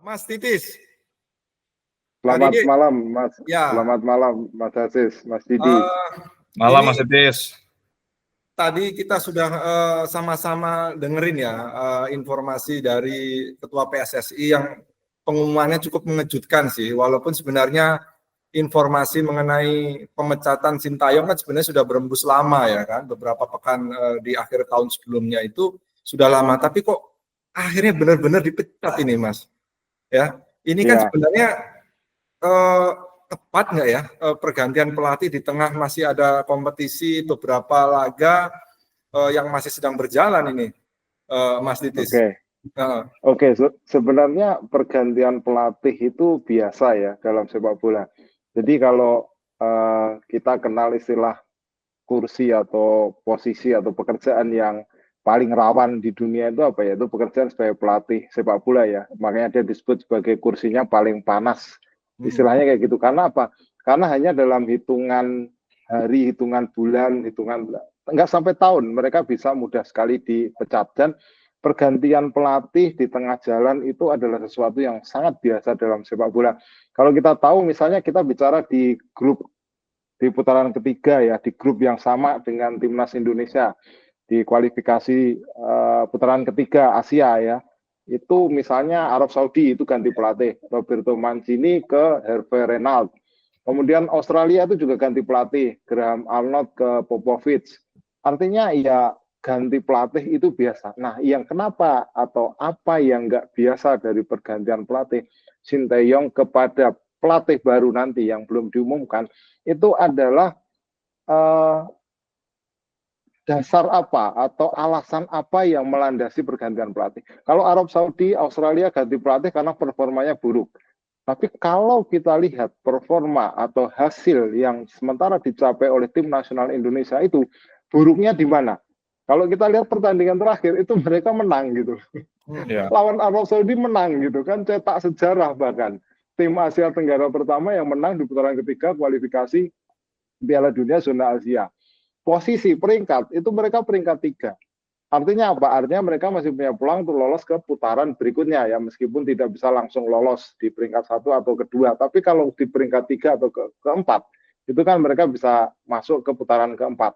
Mas Titis. Selamat Tadi malam, Mas. ya, Selamat malam, Mas Aziz, Mas Didi. Malam, ini Mas Titis. tadi kita sudah sama-sama dengerin ya informasi dari Ketua PSSI yang pengumumannya cukup mengejutkan sih, walaupun sebenarnya informasi mengenai pemecatan Sintayong kan sebenarnya sudah berembus lama ya kan, beberapa pekan di akhir tahun sebelumnya itu sudah lama, tapi kok akhirnya benar-benar dipecat ini, Mas. Ya, ini kan sebenarnya tepat nggak ya pergantian pelatih di tengah masih ada kompetisi beberapa laga yang masih sedang berjalan ini, Mas Titis. Oke. Sebenarnya pergantian pelatih itu biasa ya dalam sepak bola. Jadi kalau kita kenal istilah kursi atau posisi atau pekerjaan yang paling rawan di dunia itu apa ya? Itu pekerjaan sebagai pelatih sepak bola ya. Makanya dia disebut sebagai kursinya paling panas. Istilahnya kayak gitu. Karena apa? Karena hanya dalam hitungan hari, hitungan bulan, enggak sampai tahun mereka bisa mudah sekali dipecat. Dan pergantian pelatih di tengah jalan itu adalah sesuatu yang sangat biasa dalam sepak bola. Kalau kita tahu misalnya kita bicara di grup di putaran ketiga ya, di grup yang sama dengan timnas Indonesia di kualifikasi putaran ketiga Asia ya, itu misalnya Arab Saudi itu ganti pelatih Roberto Mancini ke Hervé Renard. Kemudian Australia itu juga ganti pelatih Graham Arnold ke Popovich. Artinya ya ganti pelatih itu biasa. Nah, yang kenapa atau apa yang nggak biasa dari pergantian pelatih Sintayong kepada pelatih baru nanti yang belum diumumkan itu adalah dasar apa atau alasan apa yang melandasi pergantian pelatih. Kalau Arab Saudi, Australia ganti pelatih karena performanya buruk. Tapi kalau kita lihat performa atau hasil yang sementara dicapai oleh tim nasional Indonesia itu buruknya di mana? Kalau kita lihat pertandingan terakhir itu mereka menang gitu. Lawan Arab Saudi menang gitu kan, cetak sejarah bahkan. Tim Asia Tenggara pertama yang menang di putaran ketiga kualifikasi Piala Dunia zona Asia. Posisi peringkat itu mereka peringkat 3. Artinya apa? Artinya mereka masih punya peluang untuk lolos ke putaran berikutnya ya, meskipun tidak bisa langsung lolos di peringkat 1 atau kedua. Tapi kalau di peringkat 3 atau keempat, itu kan mereka bisa masuk ke putaran keempat.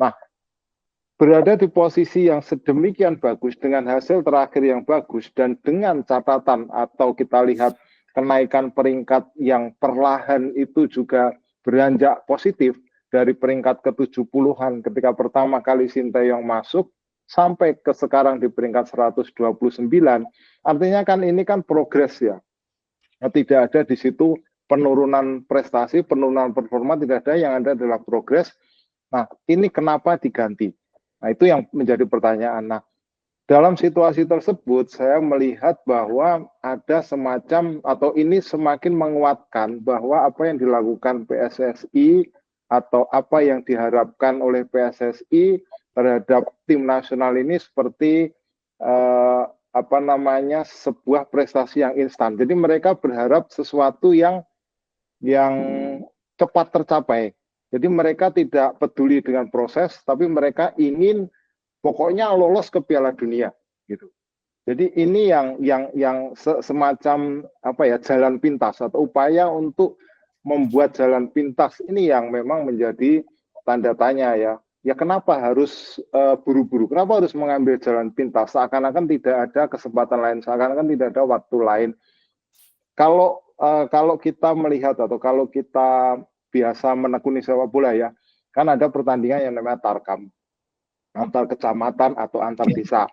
Nah, berada di posisi yang sedemikian bagus dengan hasil terakhir yang bagus dan dengan catatan atau kita lihat kenaikan peringkat yang perlahan itu juga beranjak positif dari peringkat ke-70-an ketika pertama kali Sintayong masuk sampai ke sekarang di peringkat 129. Artinya kan ini kan progres ya. Tidak ada di situ penurunan prestasi, penurunan performa, tidak ada, yang ada adalah progres. Nah, ini kenapa diganti? Nah, itu yang menjadi pertanyaan. Nah, dalam situasi tersebut, saya melihat bahwa ada semacam, atau ini semakin menguatkan bahwa apa yang dilakukan PSSI atau apa yang diharapkan oleh PSSI terhadap tim nasional ini seperti sebuah prestasi yang instan. Jadi mereka berharap sesuatu yang cepat tercapai. Jadi mereka tidak peduli dengan proses, tapi mereka ingin pokoknya lolos ke Piala Dunia gitu. Jadi ini yang semacam jalan pintas atau upaya untuk membuat jalan pintas ini yang memang menjadi tanda tanya ya. Ya kenapa harus buru-buru? Kenapa harus mengambil jalan pintas? Seakan-akan tidak ada kesempatan lain, seakan-akan tidak ada waktu lain. Kalau kita melihat atau kalau kita biasa menekuni sepak bola ya, kan ada pertandingan yang namanya tarkam, antar kecamatan atau antar desa.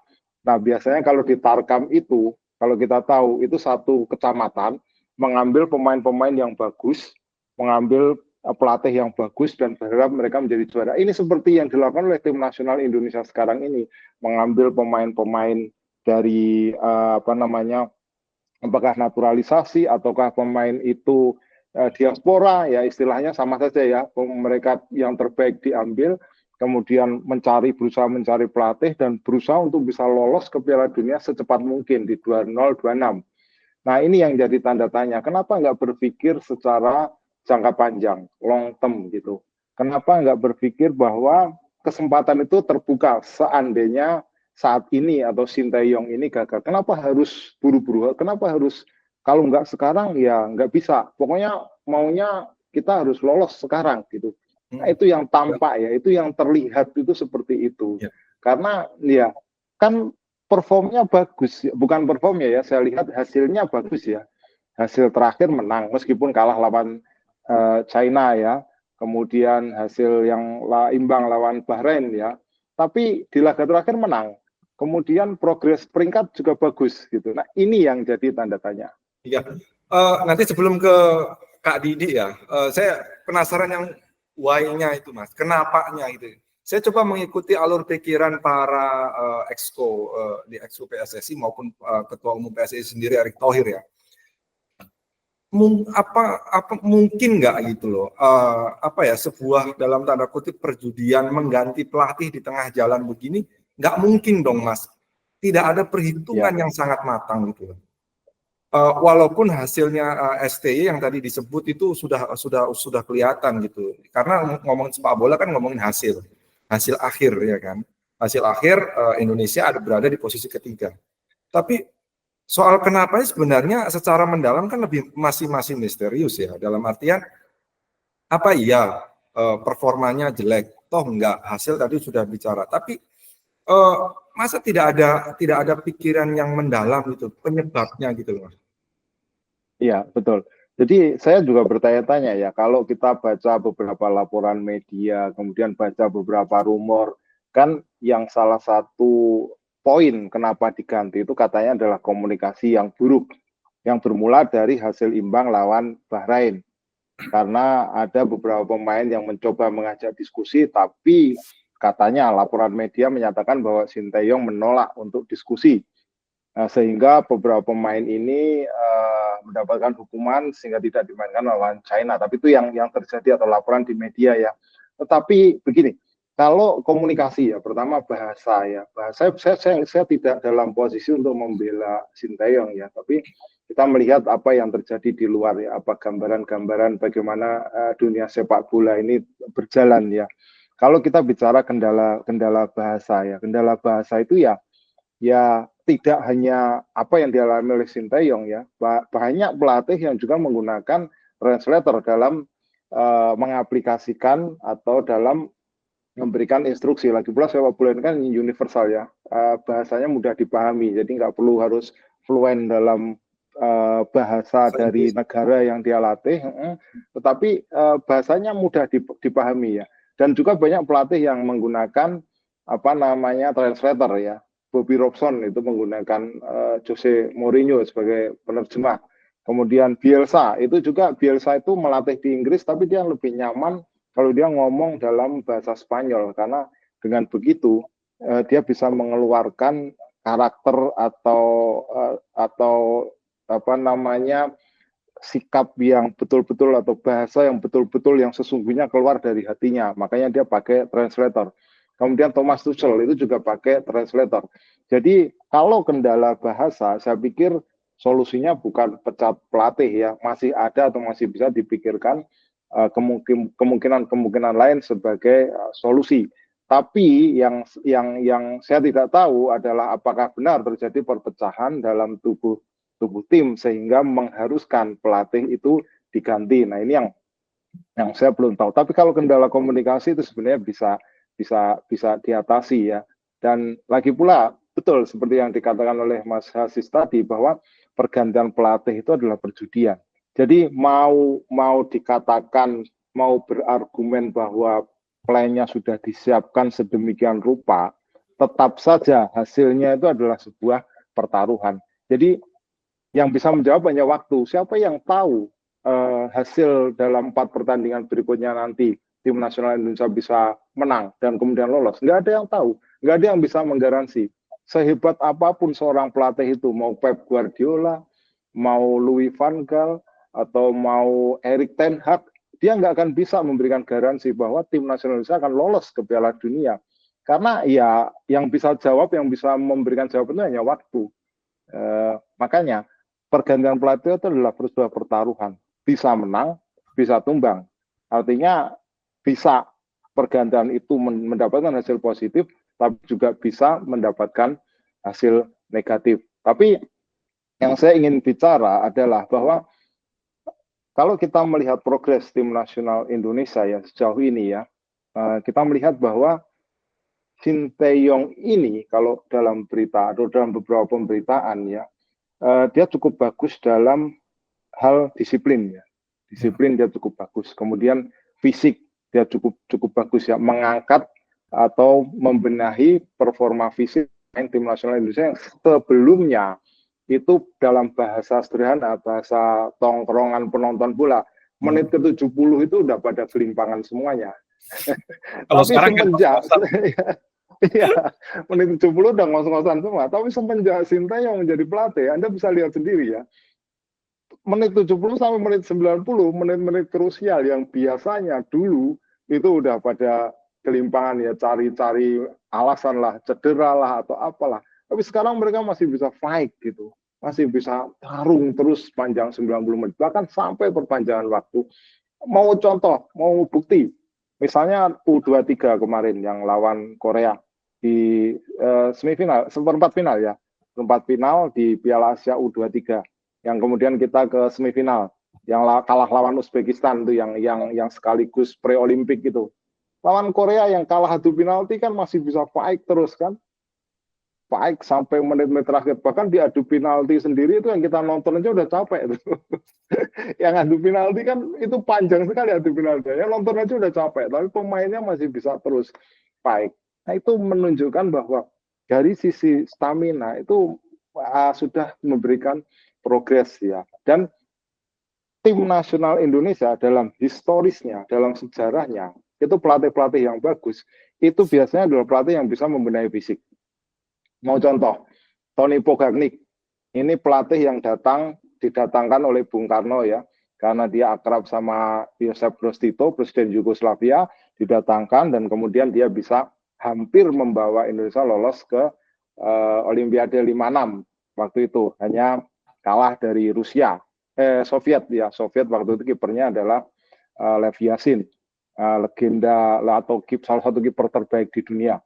Nah, biasanya kalau di tarkam itu, kalau kita tahu, itu satu kecamatan mengambil pemain-pemain yang bagus, mengambil pelatih yang bagus, dan berharap mereka menjadi juara. Ini seperti yang dilakukan oleh tim nasional Indonesia sekarang ini, mengambil pemain-pemain dari apakah naturalisasi, ataukah pemain itu diaspora, ya istilahnya sama saja ya, mereka yang terbaik diambil, kemudian berusaha mencari pelatih dan berusaha untuk bisa lolos ke Piala Dunia secepat mungkin di 2026. Nah ini yang jadi tanda tanya, kenapa nggak berpikir secara jangka panjang, long term gitu. Kenapa nggak berpikir bahwa kesempatan itu terbuka seandainya saat ini atau Sintayong ini gagal. Kenapa harus buru-buru? Kenapa harus Kalau nggak sekarang ya nggak bisa. Pokoknya maunya kita harus lolos sekarang gitu. Nah, itu yang Ya, tampak ya, itu yang terlihat itu seperti itu. ya, Karena ya kan performnya bagus, bukan performnya ya, saya lihat hasilnya bagus ya. Hasil terakhir menang meskipun kalah lawan China ya. Kemudian hasil yang imbang lawan Bahrain ya. Tapi di laga terakhir menang. Kemudian progres peringkat juga bagus gitu. Nah, ini yang jadi tanda tanya. iya. Nanti sebelum ke Kak Didi ya, saya penasaran yang why-nya itu Mas, kenapanya itu. Saya coba mengikuti alur pikiran para exco di exco PSSI maupun Ketua Umum PSSI sendiri Erick Thohir ya. Apa mungkin nggak gitu loh, apa ya, sebuah dalam tanda kutip perjudian mengganti pelatih di tengah jalan begini, nggak mungkin dong Mas. Tidak ada perhitungan Ya, yang sangat matang gitu loh. Walaupun hasilnya STY yang tadi disebut itu sudah kelihatan gitu. Karena ngomongin sepak bola kan ngomongin hasil akhir ya kan. Hasil akhir Indonesia ada berada di posisi ketiga. Tapi soal kenapa sebenarnya secara mendalam kan lebih masih misterius ya. Dalam artian apa iya performanya jelek? Toh enggak, hasil tadi sudah bicara. Tapi eh, masa tidak ada pikiran yang mendalam gitu penyebabnya gitu loh. iya, betul. Jadi saya juga bertanya-tanya ya, kalau kita baca beberapa laporan media, kemudian baca beberapa rumor, kan yang salah satu poin kenapa diganti itu katanya adalah komunikasi yang buruk, yang bermula dari hasil imbang lawan Bahrain. Karena ada beberapa pemain yang mencoba mengajak diskusi, tapi katanya laporan media menyatakan bahwa Sinteyong menolak untuk diskusi. Sehingga beberapa pemain ini mendapatkan hukuman sehingga tidak dimainkan lawan China. Tapi itu yang terjadi atau laporan di media ya. Tetapi begini, kalau komunikasi ya, pertama bahasa ya, bahasa saya tidak dalam posisi untuk membela Sinteyong ya, tapi kita melihat apa yang terjadi di luar ya, apa gambaran-gambaran bagaimana dunia sepak bola ini berjalan ya. Kalau kita bicara kendala bahasa ya, kendala bahasa itu ya tidak hanya apa yang dialami oleh Sinteyong ya, banyak pelatih yang juga menggunakan translator dalam mengaplikasikan atau dalam memberikan instruksi. Lagi pula sepak bola ini kan universal ya, bahasanya mudah dipahami, jadi nggak perlu harus fluent dalam bahasa Bahasa dari Inggris. negara yang dia latih, tetapi bahasanya mudah dipahami ya. Dan juga banyak pelatih yang menggunakan apa namanya translator ya. Bobby Robson itu menggunakan Jose Mourinho sebagai penerjemah. Kemudian Bielsa itu melatih di Inggris, tapi dia lebih nyaman kalau dia ngomong dalam bahasa Spanyol, karena dengan begitu dia bisa mengeluarkan karakter atau apa namanya sikap yang betul-betul atau bahasa yang betul-betul yang sesungguhnya keluar dari hatinya. Makanya dia pakai translator. Kemudian Thomas Tuchel itu juga pakai translator. Jadi kalau kendala bahasa, saya pikir solusinya bukan pecat pelatih ya, masih ada atau masih bisa dipikirkan kemungkinan-kemungkinan lain sebagai solusi. Tapi yang saya tidak tahu adalah apakah benar terjadi perpecahan dalam tubuh tim sehingga mengharuskan pelatih itu diganti. Nah, ini yang saya belum tahu. Tapi kalau kendala komunikasi itu sebenarnya bisa diatasi ya. Dan lagi pula betul seperti yang dikatakan oleh Mas Hasis tadi bahwa pergantian pelatih itu adalah perjudian. Jadi mau dikatakan, mau berargumen bahwa plannya sudah disiapkan sedemikian rupa, tetap saja hasilnya itu adalah sebuah pertaruhan. Jadi yang bisa menjawab hanya waktu. Siapa yang tahu hasil dalam 4 pertandingan berikutnya nanti tim nasional Indonesia bisa menang dan kemudian lolos? Nggak ada yang tahu, nggak ada yang bisa menggaransi. Sehebat apapun seorang pelatih itu, mau Pep Guardiola, mau Louis van Gaal, atau mau Erik ten Hag, dia nggak akan bisa memberikan garansi bahwa tim nasional Indonesia akan lolos ke Piala Dunia. Karena ya yang bisa jawab, yang bisa memberikan jawaban itu hanya waktu. Makanya pergantian pelatih itu adalah sebuah pertaruhan. Bisa menang, bisa tumbang. Artinya bisa pergantian itu mendapatkan hasil positif, tapi juga bisa mendapatkan hasil negatif. Tapi Yang saya ingin bicara adalah bahwa kalau kita melihat progres tim nasional Indonesia ya sejauh ini ya, kita melihat bahwa Sinteyong ini kalau dalam berita atau dalam beberapa pemberitaan ya, dia cukup bagus dalam hal disiplin ya. Disiplin dia cukup bagus. Kemudian fisik dia cukup bagus ya, mengangkat atau membenahi performa fisik tim nasional Indonesia yang sebelumnya itu dalam bahasa sederhana, bahasa tongkrongan penonton bola, menit ke-70 itu udah pada gelimpangan semuanya. Kalau Tapi sekarang kan semenjak iya, menit 70 udah ngos-ngosan semua. Tapi semenjak Sinteyong menjadi pelatih, Anda bisa lihat sendiri ya, menit 70 sampai menit 90, menit-menit krusial yang biasanya dulu itu udah pada kelimpangan ya, cari-cari alasan lah, cedera lah atau apalah. Tapi sekarang mereka masih bisa fight gitu. Masih bisa tarung terus panjang 90 menit, bahkan sampai perpanjangan waktu. Mau contoh, mau bukti. Misalnya U23 kemarin yang lawan Korea di semifinal, seperempat final ya. Seperempat final di Piala Asia U23 yang kemudian kita ke semifinal yang kalah lawan Uzbekistan itu yang sekaligus pre-olimpik gitu. Lawan Korea yang kalah adu penalti kan masih bisa fight terus kan. Fight sampai menit-menit terakhir. Bahkan di adu penalti sendiri itu yang kita nonton aja udah capek itu. Yang adu penalti kan itu panjang sekali adu penalti. Yang nonton aja udah capek, tapi pemainnya masih bisa terus fight. Nah, itu menunjukkan bahwa dari sisi stamina itu sudah memberikan progres ya. Dan tim nasional Indonesia dalam historisnya, dalam sejarahnya, itu pelatih-pelatih yang bagus, itu biasanya adalah pelatih yang bisa membenahi fisik. Mau contoh, Tony Pogacnik, ini pelatih yang didatangkan oleh Bung Karno ya, karena dia akrab sama Josep Broz Tito, Presiden Yugoslavia, didatangkan dan kemudian dia bisa hampir membawa Indonesia lolos ke Olimpiade 56 waktu itu, hanya kalah dari Rusia, Soviet ya, Soviet waktu itu kipernya adalah Lev Yashin, legenda atau salah satu kiper terbaik di dunia.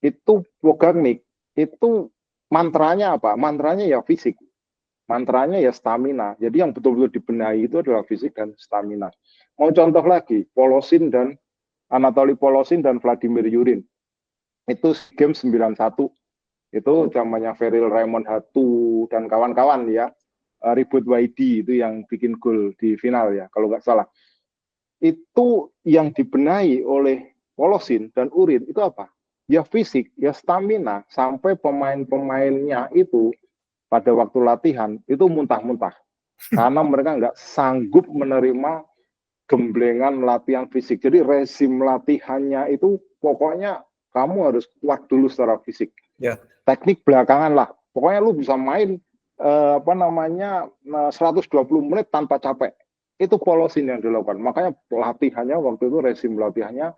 Itu Pogacnik, itu mantranya apa? Mantranya ya fisik, mantranya ya stamina. Jadi yang betul-betul dibenahi itu adalah fisik dan stamina. Mau contoh lagi, Anatoly Polosin dan Vladimir Yurin. Itu game 91. Itu zamannya Ferril Raymond Hatu dan kawan-kawan ya. Ribut Waidi itu yang bikin gol di final ya, kalau nggak salah. Itu yang dibenahi oleh Polosin dan Urin itu apa? Ya fisik, ya stamina, sampai pemain-pemainnya itu pada waktu latihan itu muntah-muntah. Karena mereka nggak sanggup menerima gemblengan latihan fisik. Jadi rezim latihannya itu pokoknya kamu harus kuat dulu secara fisik. Ya. Teknik belakangan lah. Pokoknya lu bisa main 120 menit tanpa capek. Itu Polosin yang dilakukan. Makanya latihannya waktu itu rezim latihannya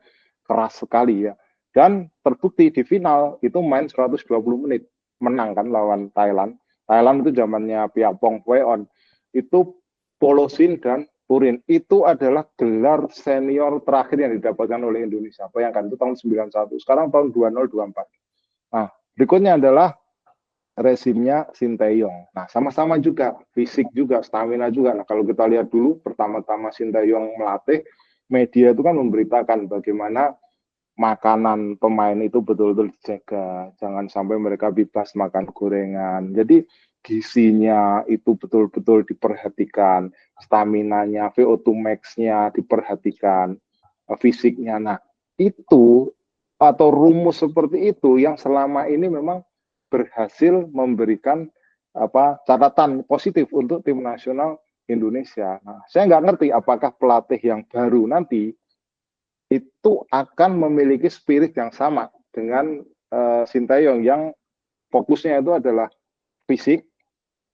keras sekali ya. Dan terbukti di final itu main 120 menit. Menang kan lawan Thailand. Thailand itu zamannya Piapong Phueon. Itu Polosin dan Urin. Itu adalah gelar senior terakhir yang didapatkan oleh Indonesia. Bayangkan itu tahun 91. Sekarang tahun 2024. Nah, berikutnya adalah rezimnya Sinteyong. Nah, sama-sama juga, fisik juga, stamina juga. Nah, kalau kita lihat dulu, pertama-tama Sinteyong melatih, media itu kan memberitakan bagaimana makanan pemain itu betul-betul dijaga. Jangan sampai mereka bebas makan gorengan. Jadi, gizinya itu betul-betul diperhatikan. Staminanya, VO2 max-nya diperhatikan. Fisiknya. Nah, itu atau rumus seperti itu yang selama ini memang berhasil memberikan catatan positif untuk tim nasional Indonesia. Nah, saya nggak ngerti apakah pelatih yang baru nanti itu akan memiliki spirit yang sama dengan Sinteyong yang fokusnya itu adalah fisik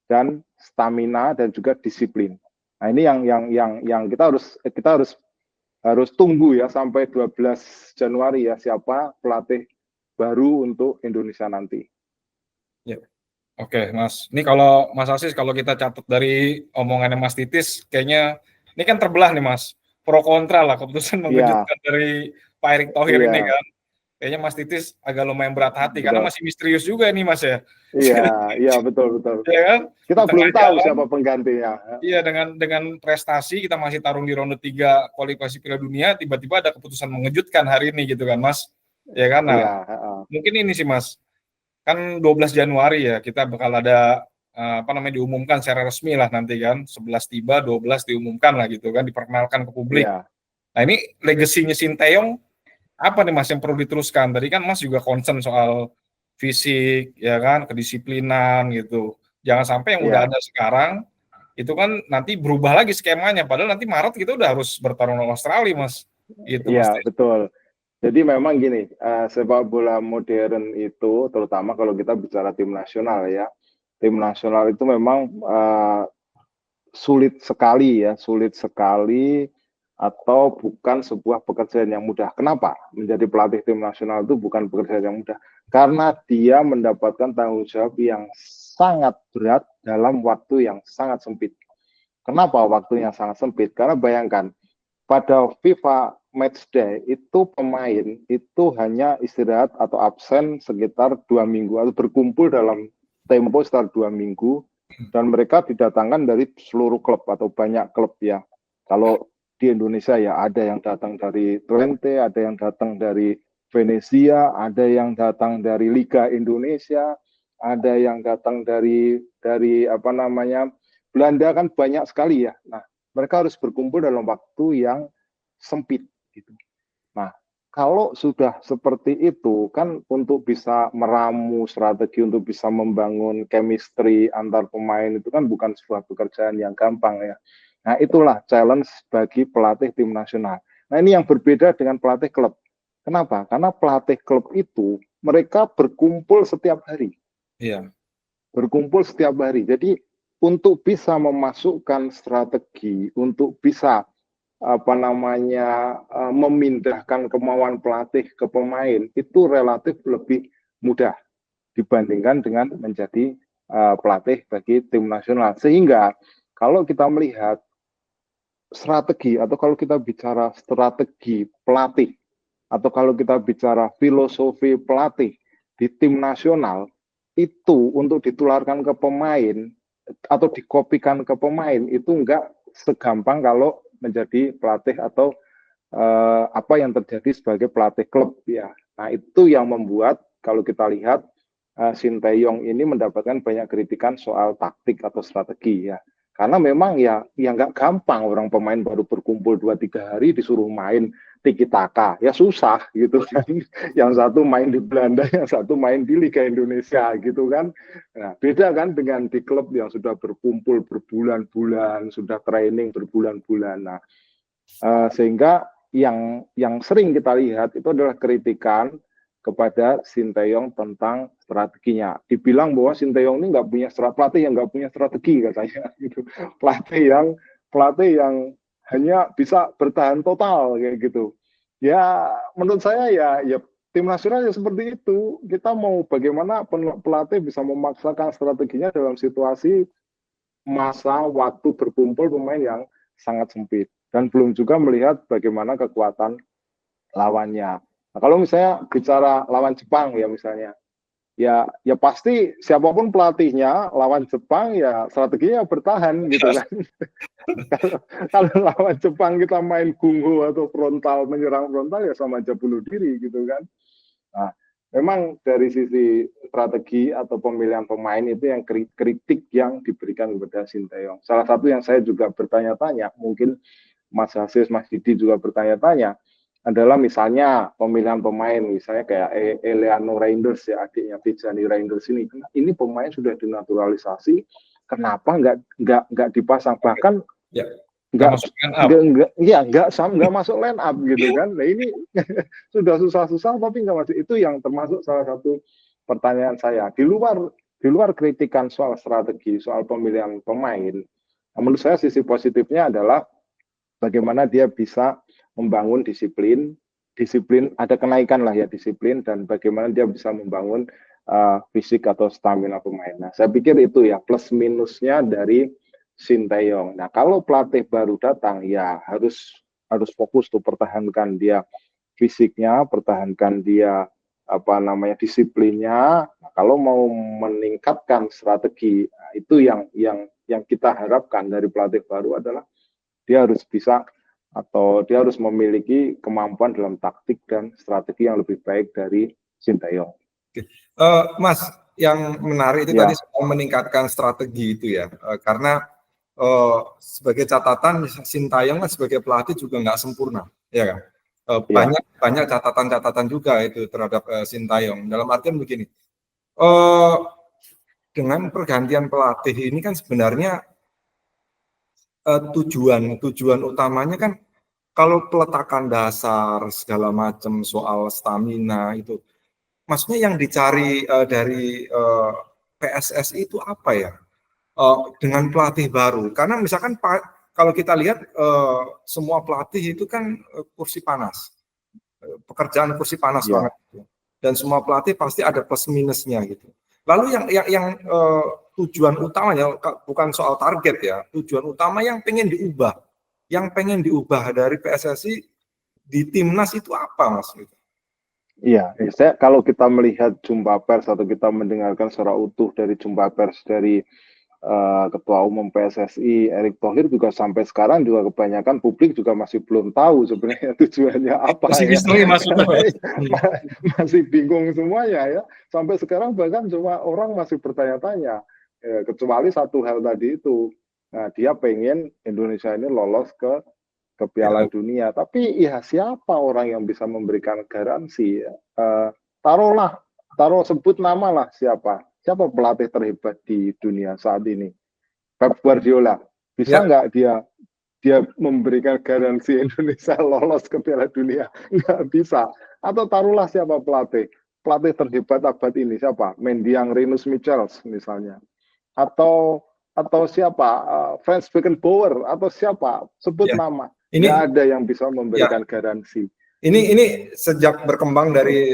dan stamina dan juga disiplin. Nah, ini yang kita harus tunggu ya sampai 12 Januari ya siapa pelatih baru untuk Indonesia nanti. Ya. Oke, Mas. Ini kalau Mas Asis, kalau kita catat dari omongannya Mas Titis, kayaknya ini kan terbelah nih, Mas. Pro kontra lah keputusan mengejutkan dari Pak Erick Thohir ini kan. kayaknya Mas Titis agak lumayan berat hati karena Betul. masih misterius juga ini Mas ya. Iya betul. Ya kan? Kita Di tengah belum tahu jalan, siapa penggantinya. iya dengan prestasi kita masih tarung di ronde 3 kualifikasi Piala Dunia, tiba-tiba ada keputusan mengejutkan hari ini gitu kan Mas. Ya kan? Nah, Iya. mungkin ini sih Mas. Kan 12 Januari ya kita bakal ada diumumkan secara resmi lah nanti kan. 11 tiba, 12 diumumkan lah gitu kan, diperkenalkan ke publik. Iya. Nah, ini legasinya Sinteyong apa nih Mas yang perlu diteruskan? Tadi kan Mas juga concern soal fisik ya kan, kedisiplinan gitu. Jangan sampai yang udah ada sekarang itu kan nanti berubah lagi skemanya, padahal nanti Maret kita udah harus bertarung lawan Australia Mas. Gitu Mas. Iya, betul. Jadi memang gini, sepak bola modern itu terutama kalau kita bicara tim nasional ya. Tim nasional itu memang sulit sekali atau bukan sebuah pekerjaan yang mudah. Kenapa? Menjadi pelatih tim nasional itu bukan pekerjaan yang mudah. Karena dia mendapatkan tanggung jawab yang sangat berat dalam waktu yang sangat sempit. Kenapa waktunya sangat sempit? Karena bayangkan, pada FIFA Matchday itu pemain itu hanya istirahat atau absen sekitar 2 minggu atau berkumpul dalam tempo sekitar 2 minggu dan mereka didatangkan dari seluruh klub atau banyak klub ya. Kalau di Indonesia ya ada yang datang dari Twente, ada yang datang dari Venezia, ada yang datang dari Liga Indonesia, ada yang datang dari Belanda kan banyak sekali ya. Nah, mereka harus berkumpul dalam waktu yang sempit gitu. Nah, kalau sudah seperti itu kan untuk bisa meramu strategi untuk bisa membangun chemistry antar pemain itu kan bukan sebuah pekerjaan yang gampang ya. Nah, itulah challenge bagi pelatih tim nasional. Nah, ini yang berbeda dengan pelatih klub. Kenapa? Karena pelatih klub itu mereka berkumpul setiap hari. Iya. Berkumpul setiap hari. Jadi untuk bisa memasukkan strategi, untuk bisa memindahkan kemauan pelatih ke pemain itu relatif lebih mudah dibandingkan dengan menjadi pelatih bagi tim nasional. Sehingga kalau kita melihat strategi atau kalau kita bicara strategi pelatih atau kalau kita bicara filosofi pelatih di tim nasional itu untuk ditularkan ke pemain atau dikopikan ke pemain itu enggak segampang kalau menjadi pelatih atau apa yang terjadi sebagai pelatih klub ya. Nah, itu yang membuat kalau kita lihat Sinteyong ini mendapatkan banyak kritikan soal taktik atau strategi ya. Karena memang ya nggak gampang orang pemain baru berkumpul 2-3 hari disuruh main tiki taka ya susah gitu. Yang satu main di Belanda, yang satu main di Liga Indonesia gitu kan. Nah, beda kan dengan di klub yang sudah berkumpul berbulan-bulan, sudah training berbulan-bulan. Nah, sehingga yang sering kita lihat itu adalah kritikan kepada Sinteyong tentang strateginya. Dibilang bahwa Sinteyong ini nggak punya pelatih yang nggak punya strategi katanya. Gitu. Pelatih yang hanya bisa bertahan total kayak gitu. Ya menurut saya ya tim nasional ya seperti itu. Kita mau bagaimana pelatih bisa memaksakan strateginya dalam situasi masa waktu berkumpul pemain yang sangat sempit dan belum juga melihat bagaimana kekuatan lawannya. Nah, kalau misalnya bicara lawan Jepang ya misalnya, ya pasti siapapun pelatihnya lawan Jepang ya strateginya bertahan gitu kan. kalau lawan Jepang kita main gung-ho atau frontal menyerang frontal ya sama aja bunuh diri gitu kan. Nah, memang dari sisi strategi atau pemilihan pemain itu yang kritik yang diberikan kepada Sinteyong. Salah satu yang saya juga bertanya-tanya, mungkin Mas Hasis, Mas Didi juga bertanya-tanya, adalah misalnya pemilihan pemain, misalnya kayak Eleano Reinders ya, adiknya Tijani Reinders ini pemain sudah dinaturalisasi, kenapa nggak dipasang bahkan ya, nggak masuk line up gitu kan? Nah ini sudah susah-susah tapi nggak masuk, itu yang termasuk salah satu pertanyaan saya di luar kritikan soal strategi, soal pemilihan pemain. Menurut saya sisi positifnya adalah bagaimana dia bisa membangun disiplin ada kenaikan lah ya disiplin dan bagaimana dia bisa membangun fisik atau stamina pemain. Nah, saya pikir itu ya plus minusnya dari Sinteyong. Nah, kalau pelatih baru datang ya harus fokus tuh pertahankan dia fisiknya, pertahankan dia disiplinnya. Kalau mau meningkatkan strategi, nah, itu yang kita harapkan dari pelatih baru adalah dia harus bisa atau dia harus memiliki kemampuan dalam taktik dan strategi yang lebih baik dari Sintayong. Mas, yang menarik itu Ya. tadi soal meningkatkan strategi itu ya, karena sebagai catatan Sintayong kan sebagai pelatih juga nggak sempurna, ya kan? Ya. Banyak catatan-catatan juga itu terhadap Sintayong. Dalam artian begini, dengan pergantian pelatih ini kan sebenarnya tujuan utamanya kan kalau peletakan dasar segala macam soal stamina itu, maksudnya yang dicari dari PSSI itu apa ya? Dengan pelatih baru, karena misalkan kalau kita lihat semua pelatih itu kan kursi panas, pekerjaan kursi panas Ya. banget gitu. Dan semua pelatih pasti ada plus minusnya gitu. Lalu yang tujuan utamanya bukan soal target ya, tujuan utama yang pengen diubah dari PSSI di timnas itu apa, Mas? Iya, kalau kita melihat jumpa pers atau kita mendengarkan secara utuh dari jumpa pers dari Ketua Umum PSSI Erick Thohir juga sampai sekarang juga kebanyakan publik juga masih belum tahu sebenarnya tujuannya apa. Masih misteri maksudnya. Masih bingung semuanya ya. Sampai sekarang bahkan cuma orang masih bertanya-tanya. Kecuali satu hal tadi itu. Nah, dia pengen Indonesia ini lolos ke Piala Dunia. Tapi ya siapa orang yang bisa memberikan garansi? Taruh sebut nama lah siapa pelatih terhebat di dunia saat ini? Pep Guardiola. Bisa nggak dia memberikan garansi Indonesia lolos ke Piala Dunia? Nggak bisa. Atau taruhlah siapa pelatih terhebat abad ini siapa? Mendiang Rinus Michels misalnya. Atau siapa? Franz Beckenbauer atau siapa? Sebut nama. Nggak ada yang bisa memberikan garansi. Ini sejak berkembang dari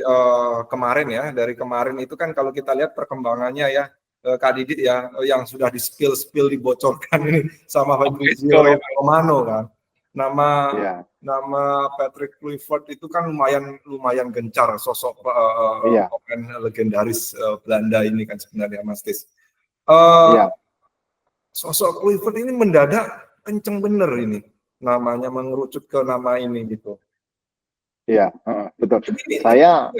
kemarin ya, dari kemarin itu kan kalau kita lihat perkembangannya ya, Kak Didi ya, yang sudah di spill dibocorkan ini sama Fabrizio Romano kan, nama Patrick Kluivert itu kan lumayan gencar, sosok pemain legendaris Belanda ini kan sebenarnya, Mas Tis. Sosok Kluivert ini mendadak kenceng bener ini, namanya mengerucut ke nama ini gitu. Iya, betul. Saya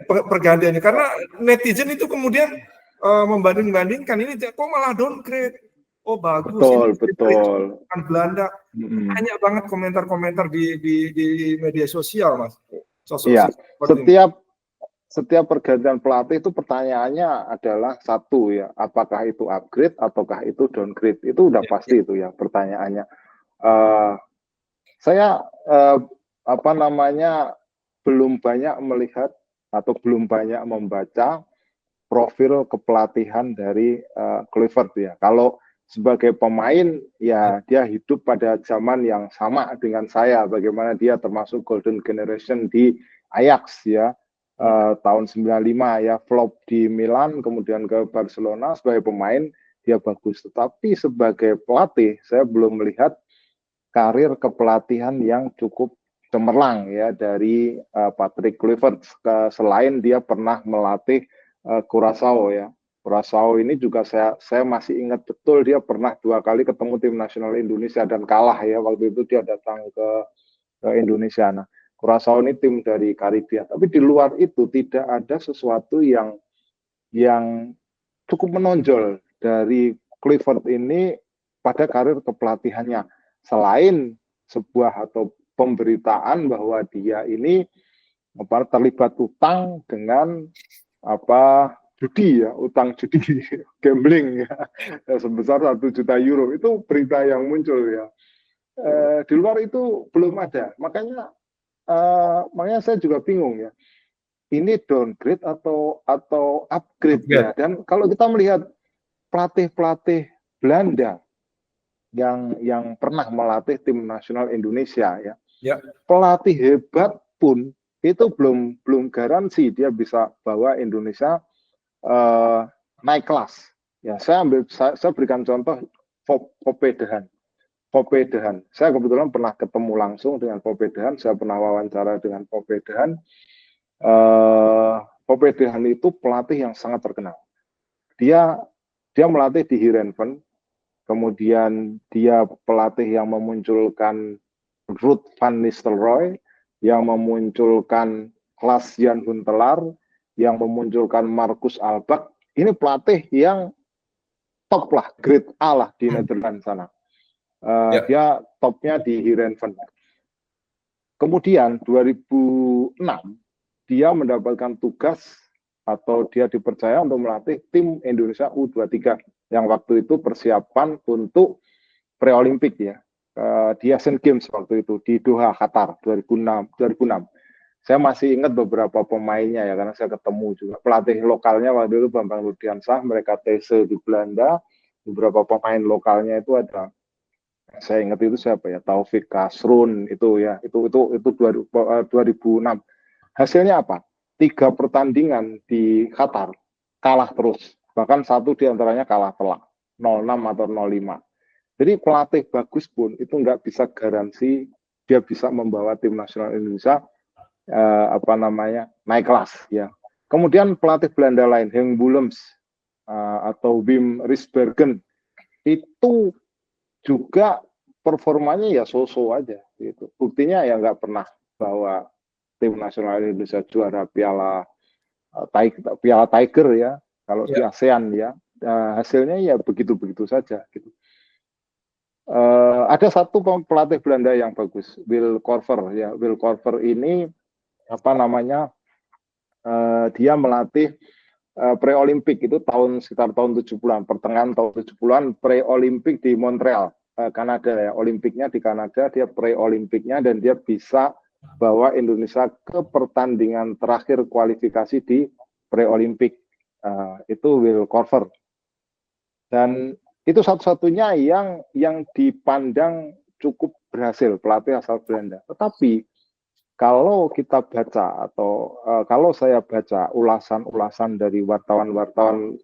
pergantiannya karena netizen itu kemudian membanding-bandingkan ini kok malah downgrade. Oh bagus. Betul. Kan Belanda. Banyak banget komentar-komentar di media sosial, Mas. Iya. Setiap pergantian pelatih itu pertanyaannya adalah satu ya, apakah itu upgrade ataukah itu downgrade? Itu udah pasti itu ya pertanyaannya. Saya belum banyak melihat atau belum banyak membaca profil kepelatihan dari Kluivert ya. Kalau sebagai pemain ya dia hidup pada zaman yang sama dengan saya, bagaimana dia termasuk golden generation di Ajax ya, tahun 95 ya, flop di Milan kemudian ke Barcelona. Sebagai pemain dia bagus, tetapi sebagai pelatih saya belum melihat karir kepelatihan yang cukup cemerlang ya dari Patrick Kluivert, selain dia pernah melatih Curaçao ya. Curaçao ini juga saya masih ingat betul dia pernah 2 kali ketemu tim nasional Indonesia dan kalah ya, waktu itu dia datang ke Indonesia. Nah, Curaçao ini tim dari Karibia, tapi di luar itu tidak ada sesuatu yang cukup menonjol dari Kluivert ini pada karir kepelatihannya, selain sebuah atau pemberitaan bahwa dia ini terlibat utang dengan judi ya, utang judi gambling ya, sebesar 1 juta euro. Itu berita yang muncul ya. Di luar itu belum ada. Makanya saya juga bingung ya. Ini downgrade atau upgrade ya. Dan kalau kita melihat pelatih Belanda yang pernah melatih tim nasional Indonesia ya. Pelatih hebat pun itu belum garansi dia bisa bawa Indonesia naik kelas. Ya, saya berikan contoh Foppe Dehan. Pope Dehan. Saya kebetulan pernah ketemu langsung dengan Pope Dehan, saya pernah wawancara dengan Pope Dehan. Pope Dehan itu pelatih yang sangat terkenal. Dia melatih di Heerenveen, kemudian dia pelatih yang memunculkan Ruud van Nistelrooy, yang memunculkan Klaas-Jan Huntelaar, yang memunculkan Marcus Alback. Ini pelatih yang top lah, grade A lah di Netherlands sana. Dia topnya di Heerenveen. Kemudian 2006 dia mendapatkan tugas atau dia dipercaya untuk melatih tim Indonesia U23 yang waktu itu persiapan untuk pre-olimpik ya. Di Asian Games waktu itu di Doha, Qatar 2006. Saya masih ingat beberapa pemainnya ya, karena saya ketemu juga pelatih lokalnya waktu itu Bambang Rudiansah, mereka TC di Belanda. Beberapa pemain lokalnya itu ada, saya ingat itu siapa ya, Taufik Kasrun itu ya, itu 2006. Hasilnya apa? 3 pertandingan di Qatar kalah terus, bahkan satu diantaranya kalah telak 0-6 atau 0-5. Jadi pelatih bagus pun itu nggak bisa garansi dia bisa membawa tim nasional Indonesia naik kelas ya. Kemudian pelatih Belanda lain, Henk Boelems atau Wim Risbergen itu juga performanya ya so-so aja gitu. Buktinya ya nggak pernah bawa tim nasional Indonesia juara Piala Tiger ya. Kalau di ASEAN ya, hasilnya ya begitu-begitu saja gitu. Ada satu pelatih Belanda yang bagus, Will Korver ya. Will Korver ini dia melatih pre-olimpik itu sekitar tahun 70-an, pertengahan tahun 70-an, pre-olimpik di Montreal, Kanada ya. Olimpiknya di Kanada, dia pre-olimpiknya dan dia bisa bawa Indonesia ke pertandingan terakhir kualifikasi di pre-olimpik. Itu Will Korver. Dan itu satu-satunya yang dipandang cukup berhasil, pelatih asal Belanda. Tetapi kalau kita baca atau kalau saya baca ulasan-ulasan dari wartawan-wartawan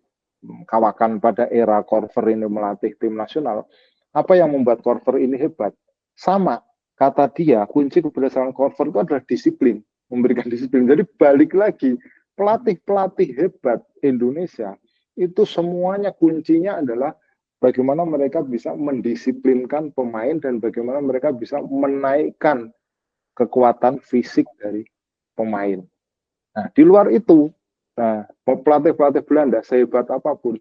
kawakan pada era Korver ini melatih tim nasional, apa yang membuat Korver ini hebat? Sama, kata dia, kunci keberhasilan Korver itu adalah disiplin, memberikan disiplin. Jadi balik lagi, pelatih-pelatih hebat Indonesia itu semuanya kuncinya adalah bagaimana mereka bisa mendisiplinkan pemain dan bagaimana mereka bisa menaikkan kekuatan fisik dari pemain. Nah, di luar itu, pelatih-pelatih Belanda sehebat apapun,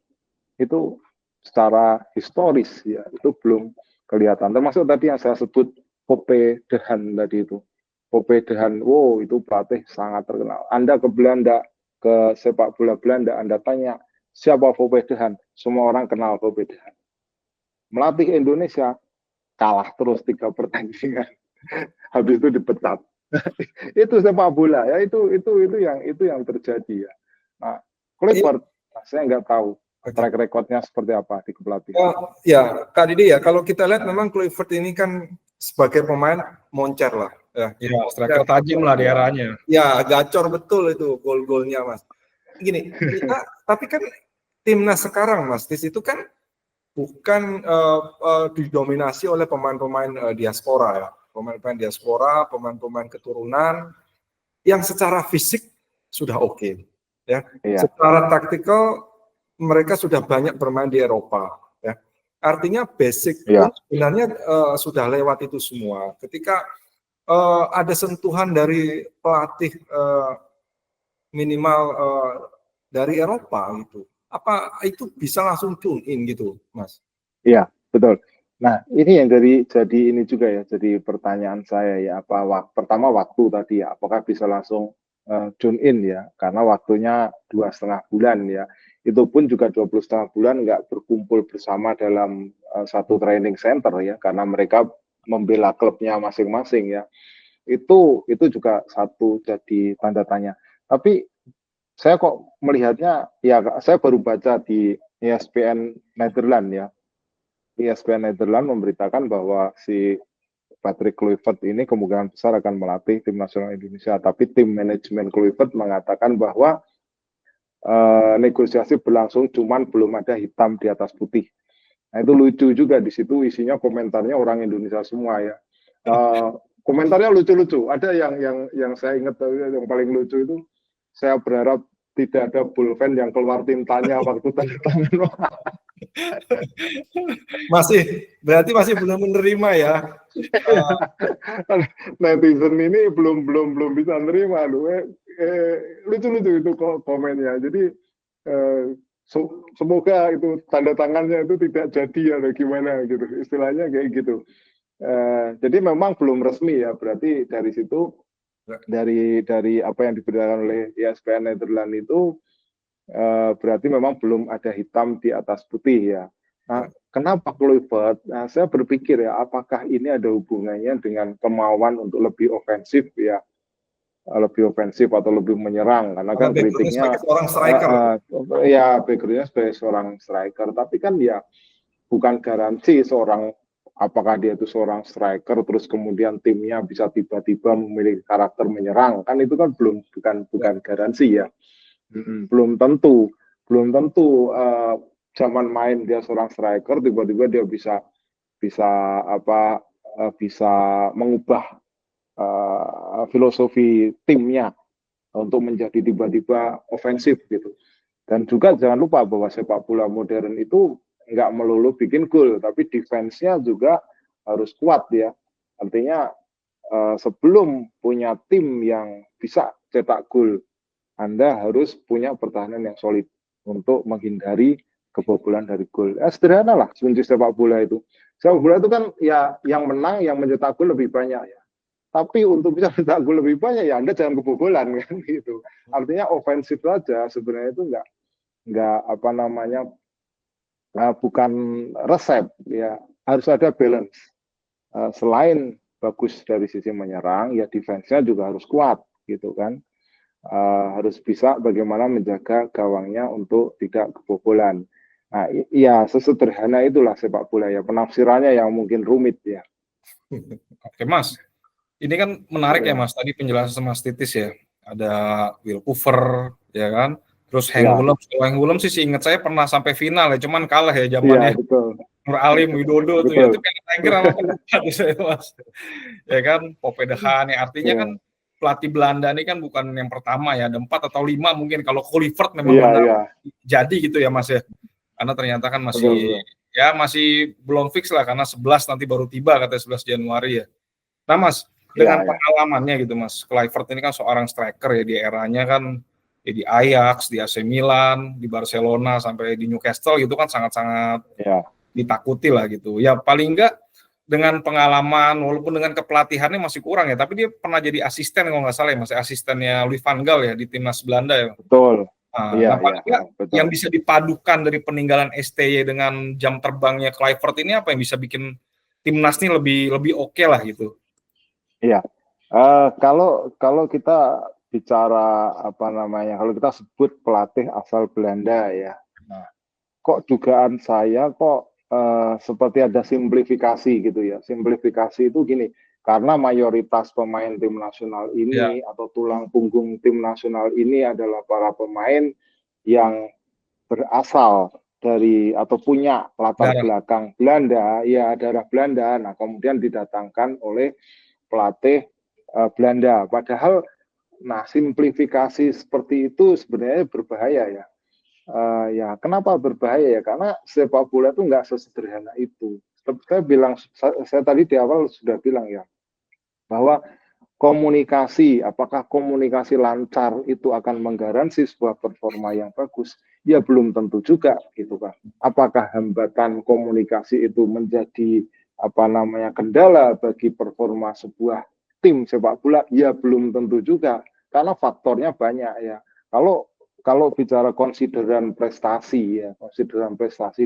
itu secara historis ya, itu belum kelihatan. Termasuk tadi yang saya sebut Pope Dehan tadi itu. Pope Dehan, wow, itu pelatih sangat terkenal. Anda ke Belanda, ke sepak bola Belanda, Anda tanya, siapa Pope Dehan? Semua orang kenal Pope Dehan. Melatih Indonesia, kalah terus 3 pertandingan. Habis itu dipecat. Itu sepak bola ya, itu yang terjadi ya. Nah, Kluivert, saya nggak tahu track recordnya seperti apa di kepelatihan. Ya, Kak Didi ya, kalau kita lihat memang Kluivert ini kan sebagai pemain moncer lah. Ya, striker tajam lah di eranya. Ya, gacor betul itu gol-golnya, Mas. Gini, tapi kan timnas sekarang, Mas, di situ kan bukan didominasi oleh pemain-pemain diaspora ya. Pemain-pemain diaspora, pemain-pemain keturunan yang secara fisik sudah oke. Ya. Secara taktikal mereka sudah banyak bermain di Eropa. Ya. Artinya basic pun sebenarnya sudah lewat itu semua. Ketika ada sentuhan dari pelatih minimal dari Eropa gitu, apa itu bisa langsung tune in gitu, Mas? Iya, betul. Nah, ini yang jadi ini juga ya, jadi pertanyaan saya ya, pertama waktu tadi ya, apakah bisa langsung tune in ya, karena waktunya 2,5 bulan ya, itu pun juga 2,5 bulan nggak berkumpul bersama dalam satu training center ya, karena mereka membela klubnya masing-masing ya, itu juga satu jadi tanda tanya. Tapi saya kok melihatnya, ya saya baru baca di ESPN Netherlands ya, ESPN Netherlands memberitakan bahwa si Patrick Kluivert ini kemungkinan besar akan melatih tim nasional Indonesia. Tapi tim manajemen Kluivert mengatakan bahwa negosiasi berlangsung, cuman belum ada hitam di atas putih. Nah, itu lucu juga, di situ isinya komentarnya orang Indonesia semua ya. Komentarnya lucu-lucu. Ada yang saya ingat yang paling lucu itu, saya berharap tidak ada bullpen yang keluar tintanya waktu tanda tangan. Berarti masih belum menerima ya. Netizen ini belum bisa nerima. Lucu-lucu itu komennya. Jadi semoga itu tanda tangannya itu tidak jadi atau gimana gitu, istilahnya kayak gitu. Jadi memang belum resmi ya, berarti dari situ, dari apa yang diberitakan oleh ESPN Netherlands itu berarti memang belum ada hitam di atas putih ya. Nah, kenapa Kluivert? Nah, saya berpikir ya, apakah ini ada hubungannya dengan kemauan untuk lebih ofensif ya, lebih ofensif atau lebih menyerang, karena kan kritiknya seorang striker. Ya backgroundnya sebagai seorang striker, tapi kan ya bukan garansi seorang, apakah dia itu seorang striker terus kemudian timnya bisa tiba-tiba memiliki karakter menyerang, kan itu kan bukan garansi ya. Belum tentu zaman main dia seorang striker tiba-tiba dia bisa mengubah filosofi timnya untuk menjadi tiba-tiba ofensif gitu. Dan juga jangan lupa bahwa sepak bola modern itu nggak melulu bikin gol, tapi defense-nya juga harus kuat ya. Artinya sebelum punya tim yang bisa cetak gol, Anda harus punya pertahanan yang solid untuk menghindari kebobolan dari gol. Sederhana lah kunci sepak bola itu. Sepak bola itu kan ya yang menang, yang mencetak gol lebih banyak ya. Tapi untuk bisa mencetak gol lebih banyak ya Anda jangan kebobolan kan gitu. Artinya ofensif saja sebenarnya itu nggak bukan resep ya, harus ada balance. Selain bagus dari sisi menyerang, ya defense-nya juga harus kuat gitu kan. Harus bisa bagaimana menjaga gawangnya untuk tidak kebobolan. Nah, ya sesederhana itulah sepak bola ya, penafsirannya yang mungkin rumit ya. Oke Mas, ini kan menarik ya Mas, tadi penjelasan Mas Titis ya, ada Will Hoover ya kan, terus Hank Williams. Kalau Hank Williams sih ingat saya pernah sampai final ya, cuman kalah ya zamannya Nur Alim Widodo tuh ya, itu kan Tiger sama lupa tuh saya Mas, ya kan, Popedehan ya, artinya kan pelatih Belanda ini kan bukan yang pertama ya, ada 4 atau 5 mungkin kalau Kluivert memang benar jadi gitu ya Mas ya, karena ternyata kan masih belum fix lah, karena 11 nanti baru tiba katanya 11 Januari ya. Nah Mas, dengan pengalamannya gitu Mas, Kluivert ini kan seorang striker ya, di eranya kan ya di Ajax, di AC Milan, di Barcelona sampai di Newcastle gitu kan sangat-sangat ditakuti lah gitu. Ya paling enggak dengan pengalaman, walaupun dengan kepelatihannya masih kurang ya, tapi dia pernah jadi asisten kalau nggak salah ya, masih asistennya Louis van Gaal ya di timnas Belanda ya. Betul. Nah, paling enggak yang bisa dipadukan dari peninggalan STY dengan jam terbangnya Kluivert ini apa yang bisa bikin timnas ini lebih oke lah gitu. Iya. Kalau kita bicara kalau kita sebut pelatih asal Belanda ya, kok dugaan saya seperti ada simplifikasi gitu ya. Simplifikasi itu gini, karena mayoritas pemain tim nasional ini atau tulang punggung tim nasional ini adalah para pemain yang berasal dari atau punya latar belakang Belanda, ya darah Belanda. Nah, kemudian didatangkan oleh pelatih Belanda. Padahal, simplifikasi seperti itu sebenarnya berbahaya ya. Ya, kenapa berbahaya ya? Karena sepak bola itu nggak sesederhana itu. Saya tadi di awal sudah bilang ya, bahwa apakah komunikasi lancar itu akan menggaransi sebuah performa yang bagus? Ya belum tentu juga, gitu kan. Apakah hambatan komunikasi itu menjadi kendala bagi performa sebuah tim sepak bola? Ya belum tentu juga, karena faktornya banyak ya. Kalau bicara konsideran prestasi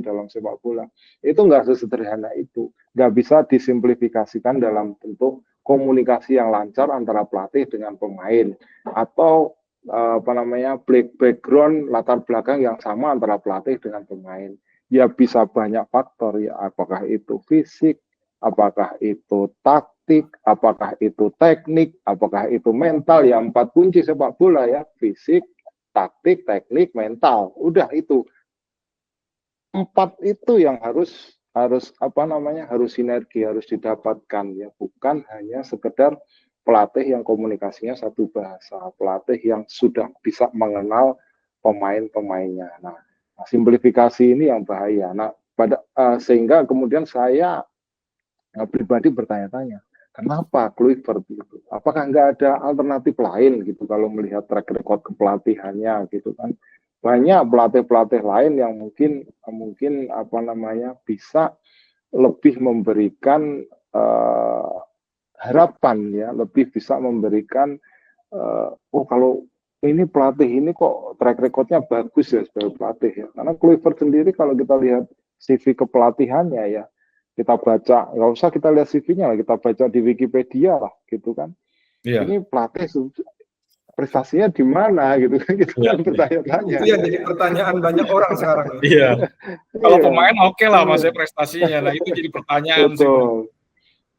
dalam sepak bola, itu nggak sesederhana itu. Nggak bisa disimplifikasikan dalam bentuk komunikasi yang lancar antara pelatih dengan pemain, atau background latar belakang yang sama antara pelatih dengan pemain. Ya bisa banyak faktor ya, apakah itu fisik, apakah itu taktik, apakah itu teknik, apakah itu mental, ya 4 kunci sepak bola ya, fisik, taktik, teknik, mental, udah itu. empat itu yang harus harus sinergi, harus didapatkan ya, bukan hanya sekedar pelatih yang komunikasinya satu bahasa, pelatih yang sudah bisa mengenal pemain-pemainnya. Nah, simplifikasi ini yang bahaya. Nah, sehingga kemudian saya pribadi bertanya-tanya, kenapa Kluivert itu? Apakah nggak ada alternatif lain gitu kalau melihat track record kepelatihannya gitu kan? Banyak pelatih-pelatih lain yang mungkin mungkin bisa lebih memberikan harapan ya, lebih bisa memberikan oh kalau ini pelatih ini kok track recordnya bagus ya sebagai pelatih ya. Karena Kluivert sendiri kalau kita lihat CV kepelatihannya ya, kita baca, nggak usah kita lihat CV-nya lah, kita baca di Wikipedia lah gitu kan. Iya. Ini pelatih prestasinya di mana gitu kan, kita Iya, kan bertanya-tanya. Itu yang jadi pertanyaan banyak orang sekarang. iya. Kalau Iya. pemain oke lah Mas ya prestasinya. Nah, itu jadi pertanyaan sih. Betul.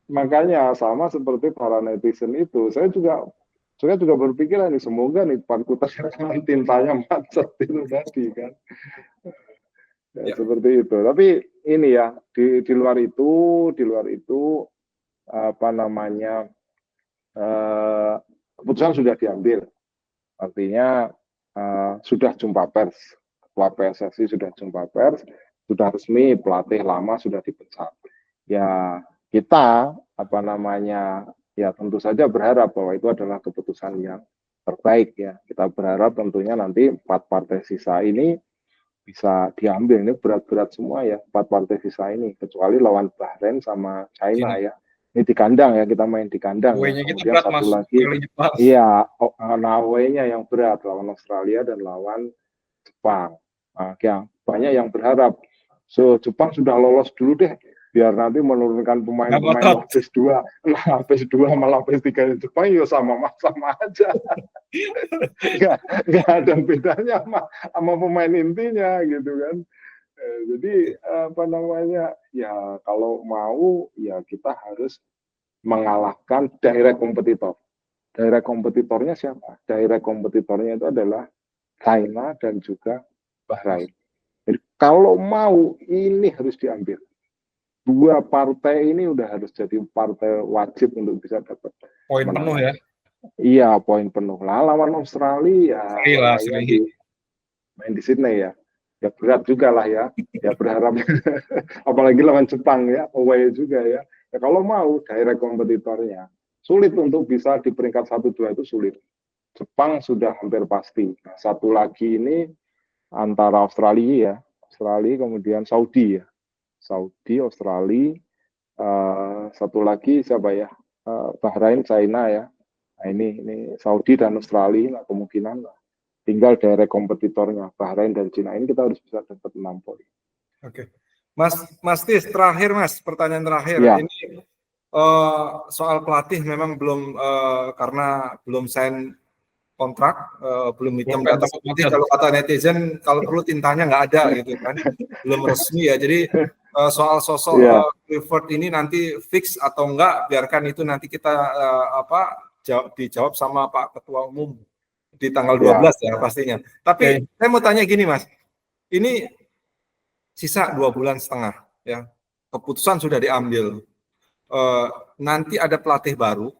Makanya sama seperti para netizen itu, saya juga berpikiran nih, semoga nih Pak Kutas tintanya macet itu tadi kan. Ya, Ya. seperti itu. Tapi ini ya, di luar itu apa namanya keputusan sudah diambil. Artinya sudah jumpa pers, ketua PSSI sudah jumpa pers, sudah resmi pelatih lama sudah dipecat. Ya kita ya tentu saja berharap bahwa itu adalah keputusan yang terbaik ya. Kita berharap tentunya nanti 4 partai sisa ini bisa diambil. Ini berat-berat semua ya 4 partai sisa ini, kecuali lawan Bahrain sama China ya. Ini di kandang ya, kita main di kandang ya. Away-nya kita Kemudian berat satu Mas. lagi, Kali Jepang. iya, away-nya yang berat lawan Australia dan lawan Jepang. Nah, ya, banyak yang berharap Jepang sudah lolos dulu deh, biar nanti menurunkan pemain-pemain lapis 2. Nah, lapis 2 sama lapis 3 Jepang ya sama aja. Nggak ada bedanya sama pemain intinya gitu kan. Jadi ya kalau mau ya kita harus mengalahkan direct kompetitor. Direct kompetitornya siapa? Direct kompetitornya itu adalah China dan juga Bahrain. Jadi kalau mau ini harus diambil. 2 partai ini udah harus jadi partai wajib untuk bisa dapat Poin penuh ya. Iya, poin penuh. Lah lawan Australia Seri. main di Sydney ya. Ya berat juga lah ya. Ya berharap apalagi lawan Jepang ya, away juga ya. Ya kalau mau direct kompetitornya sulit untuk bisa di peringkat 1-2 itu sulit. Jepang sudah hampir pasti. Nah, satu lagi ini antara Australia kemudian Saudi ya. Saudi, Australia, satu lagi siapa ya? Bahrain, China ya. Nah, ini Saudi dan Australia lah kemungkinan lah. Tinggal direct kompetitornya Bahrain dan Cina ini kita harus bisa dapat 6 poin. Oke. Mas Tis, terakhir Mas, pertanyaan terakhir. Ya. Ini soal pelatih memang belum karena belum sign kontrak, belum hitam di atas putih. Kalau kata netizen, kalau perlu tintanya nggak ada gitu kan, belum resmi ya. Jadi soal sosok Kluivert ini nanti fix atau enggak, biarkan itu nanti kita dijawab sama Pak Ketua Umum di tanggal 12 ya pastinya. Tapi saya mau tanya gini Mas, ini sisa 2 bulan setengah ya, keputusan sudah diambil. Nanti ada pelatih baru.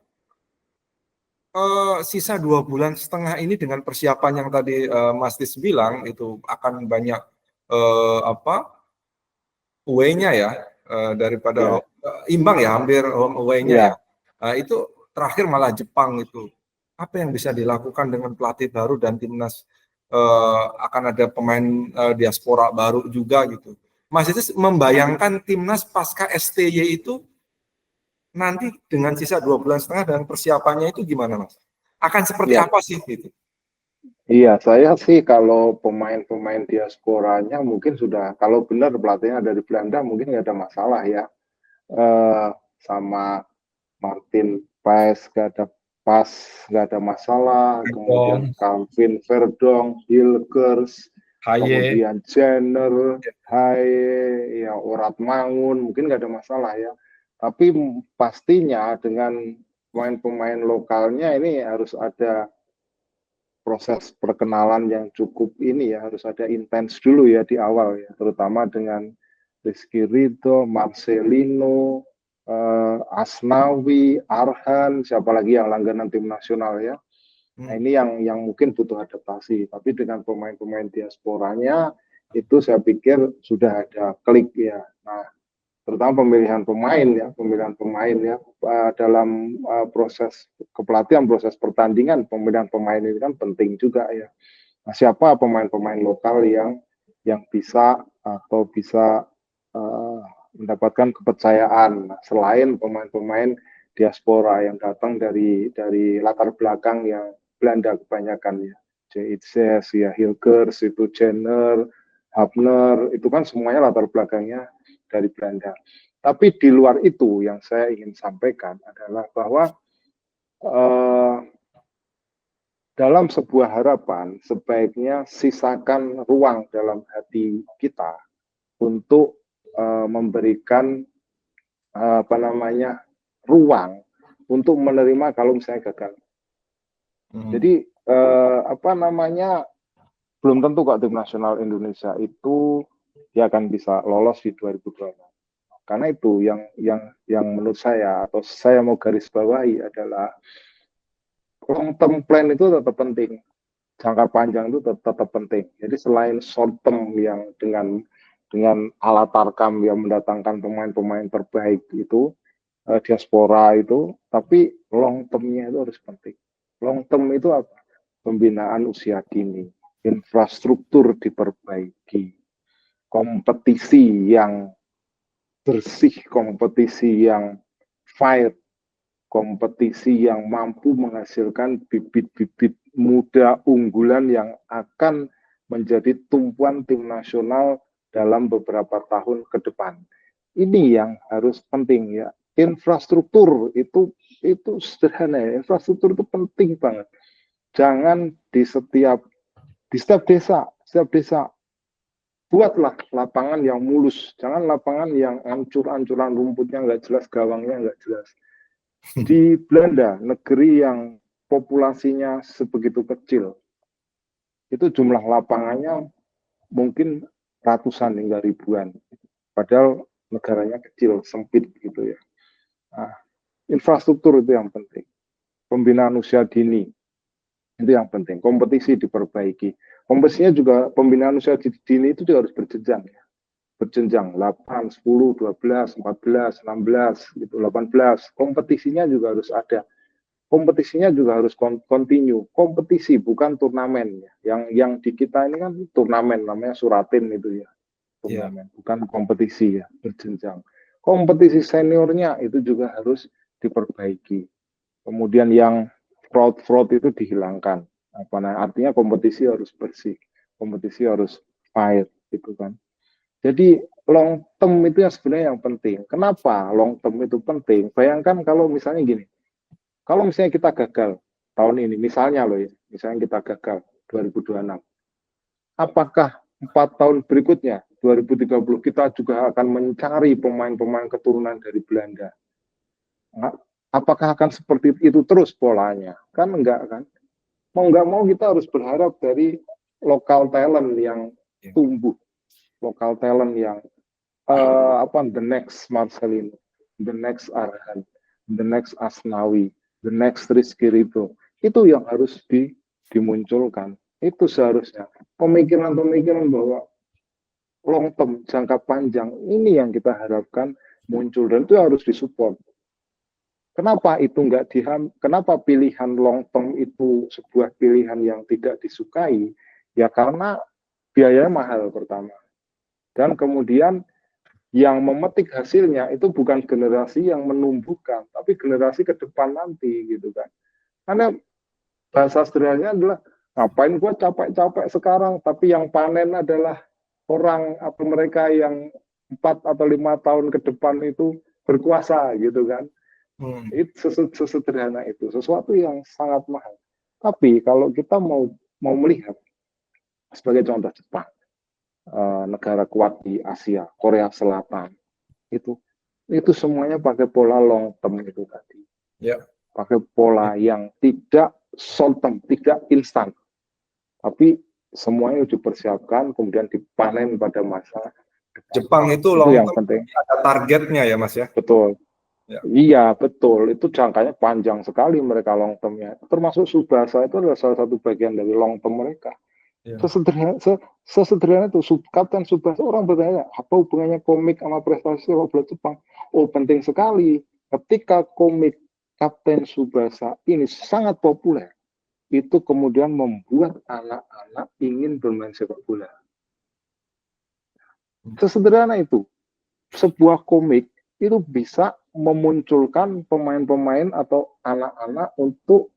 Sisa 2 bulan setengah ini dengan persiapan yang tadi Mas Tis bilang itu akan banyak away-nya ya, daripada imbang ya, hampir home away-nya ya. Itu terakhir malah Jepang itu. Apa yang bisa dilakukan dengan pelatih baru dan timnas akan ada pemain diaspora baru juga gitu. Mas itu membayangkan timnas pasca STY itu nanti dengan sisa 2 bulan setengah dan persiapannya itu gimana Mas? Akan seperti apa sih gitu? Iya, saya sih kalau pemain-pemain diasporanya mungkin sudah, kalau benar pelatihnya dari Belanda mungkin nggak ada masalah ya. Sama Martin Paes nggak ada masalah. Kemudian Calvin Verdong, Hilgers, kemudian Jenner, Haye, ya Orat Mangun, mungkin nggak ada masalah ya. Tapi pastinya dengan pemain-pemain lokalnya ini harus ada proses perkenalan yang cukup ini ya, harus ada intens dulu ya di awal ya, terutama dengan Rizky Ridho, Marcelino, Asnawi, Arhan, siapa lagi yang langganan tim nasional ya. Nah, ini yang mungkin butuh adaptasi, tapi dengan pemain-pemain diasporanya itu saya pikir sudah ada klik ya. Nah, terutama pemilihan pemain ya dalam proses kepelatihan, proses pertandingan, pemilihan pemain ini kan penting juga ya. Nah, siapa pemain-pemain lokal yang bisa atau bisa mendapatkan kepercayaan selain pemain-pemain diaspora yang datang dari latar belakang yang Belanda kebanyakan ya. J.H. ya, Hilgers, itu Jenner, Hapner, itu kan semuanya latar belakangnya dari Belanda. Tapi di luar itu yang saya ingin sampaikan adalah bahwa dalam sebuah harapan sebaiknya sisakan ruang dalam hati kita untuk memberikan ruang untuk menerima kalau misalnya gagal. Jadi belum tentu kok tim nasional Indonesia itu dia akan bisa lolos di 2026. Karena itu yang menurut saya atau saya mau garis bawahi adalah long term plan itu tetap penting. Jangka panjang itu tetap penting. Jadi selain short term yang dengan alat tarkam yang mendatangkan pemain-pemain terbaik itu diaspora itu, tapi long term-nya itu harus penting. Long term itu apa? Pembinaan usia dini, infrastruktur diperbaiki, kompetisi yang bersih, kompetisi yang fair, kompetisi yang mampu menghasilkan bibit-bibit muda unggulan yang akan menjadi tumpuan tim nasional dalam beberapa tahun ke depan. Ini yang harus penting ya. Infrastruktur itu sederhana ya. Infrastruktur itu penting banget. Jangan di setiap desa buatlah lapangan yang mulus. Jangan lapangan yang ancur-ancuran, rumputnya nggak jelas, gawangnya nggak jelas. Di Belanda, negeri yang populasinya sebegitu kecil, itu jumlah lapangannya mungkin ratusan hingga ribuan. Padahal negaranya kecil, sempit gitu ya. Nah, infrastruktur itu yang penting. Pembinaan usia dini itu yang penting. Kompetisi diperbaiki. Kompetisinya juga pembinaan usia dini itu juga harus berjenjang ya. Berjenjang 8, 10, 12, 14, 16, gitu, 18. Kompetisinya juga harus ada. Kompetisinya juga harus continue. Kompetisi bukan turnamen ya. Yang di kita ini kan turnamen namanya Suratin itu ya. Turnamen, bukan kompetisi ya, berjenjang. Kompetisi seniornya itu juga harus diperbaiki. Kemudian yang fraud itu dihilangkan. Artinya kompetisi harus bersih, kompetisi harus fair, gitu kan. Jadi long term itu yang sebenarnya yang penting. Kenapa long term itu penting? Bayangkan kalau misalnya gini, kalau misalnya kita gagal tahun ini, misalnya kita gagal 2026, apakah 4 tahun berikutnya 2030 kita juga akan mencari pemain-pemain keturunan dari Belanda? Apakah akan seperti itu terus polanya? Kan enggak kan? Mau nggak mau kita harus berharap dari lokal talent yang tumbuh, lokal talent yang the next Marcelino, the next Arhan, the next Asnawi, the next Rizky Ridho, itu yang harus dimunculkan. Itu seharusnya pemikiran-pemikiran bahwa long term, jangka panjang, ini yang kita harapkan muncul dan itu harus disupport. Kenapa itu kenapa pilihan long term itu sebuah pilihan yang tidak disukai? Ya karena biayanya mahal pertama. Dan kemudian yang memetik hasilnya itu bukan generasi yang menumbuhkan, tapi generasi ke depan nanti gitu kan. Karena bahasa sederhananya adalah ngapain gua capek-capek sekarang, tapi yang panen adalah orang atau mereka yang 4 atau 5 tahun ke depan itu berkuasa gitu kan. Itu sesederhana itu, sesuatu yang sangat mahal. Tapi kalau kita mau melihat sebagai contoh Jepang, negara kuat di Asia, Korea Selatan, itu semuanya pakai pola long term itu tadi. Pakai pola yang tidak short term, tidak instan. tapi semuanya dipersiapkan kemudian dipanen pada masa depan. Jepang itu Itu long yang term penting. ada targetnya ya Mas ya. Betul. Ya. Iya, betul. Itu jangkanya panjang sekali mereka long termnya. Termasuk Tsubasa itu adalah salah satu bagian dari long term mereka. Ya. Sesederhana itu Kapten Tsubasa, orang bertanya, apa hubungannya komik sama prestasi sepak bola Jepang? Oh, penting sekali. Ketika komik Kapten Tsubasa ini sangat populer, itu kemudian membuat anak-anak ingin bermain sepak bola. Sesederhana itu. Sebuah komik itu bisa memunculkan pemain-pemain atau anak-anak untuk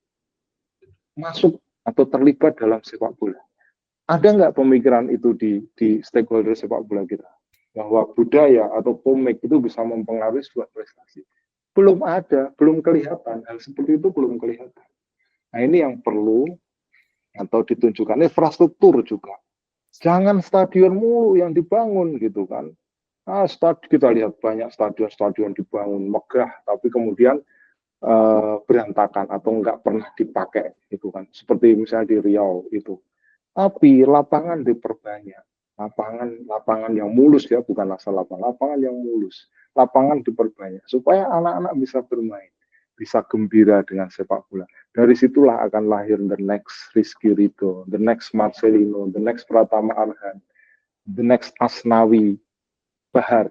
masuk atau terlibat dalam sepak bola. Ada nggak pemikiran itu di stakeholder sepak bola kita? Bahwa budaya atau komik itu bisa mempengaruhi sebuah prestasi. Belum ada, belum kelihatan. Hal seperti itu belum kelihatan. Nah, ini yang perlu atau ditunjukkan. Infrastruktur juga. Jangan stadion mulu yang dibangun gitu kan. Kita lihat banyak stadion-stadion dibangun megah, tapi kemudian berantakan atau nggak pernah dipakai gitu kan. Seperti misalnya di Riau itu. Tapi lapangan diperbanyak, lapangan yang mulus ya, bukan asal lapangan yang mulus. Lapangan diperbanyak supaya anak-anak bisa bermain, bisa gembira dengan sepak bola. Dari situlah akan lahir the next Rizky Ridho, the next Marcelino, the next Pratama Arhan, the next Asnawi Bahar.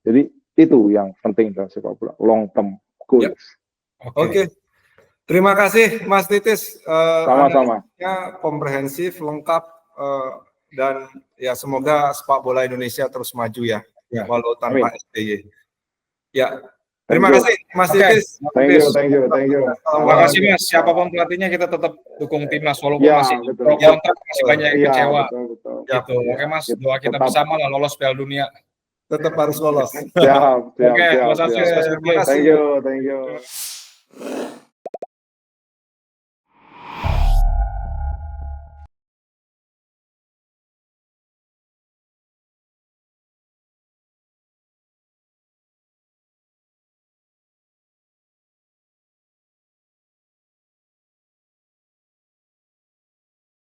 Jadi itu yang penting dalam sepak bola, long term goals. Yep. Oke. Terima kasih Mas Titis. Sama-sama. Analisanya komprehensif, lengkap, dan ya semoga sepak bola Indonesia terus maju ya, walau tanpa SBY. Ya, terima kasih Mas Titis. Thank you. Terima kasih Mas. Siapapun pelatihnya kita tetap dukung timnas walaupun Ya, masih betul. kontrak, masih banyak yang Iya, kecewa. betul. Gitu. Oke Mas, doa kita Tetap. bersama lah lolos Piala Dunia. Tetap harus lolos. Siap. Oke, Mas Aziz, Mas Riki. Terima kasih. Thank you.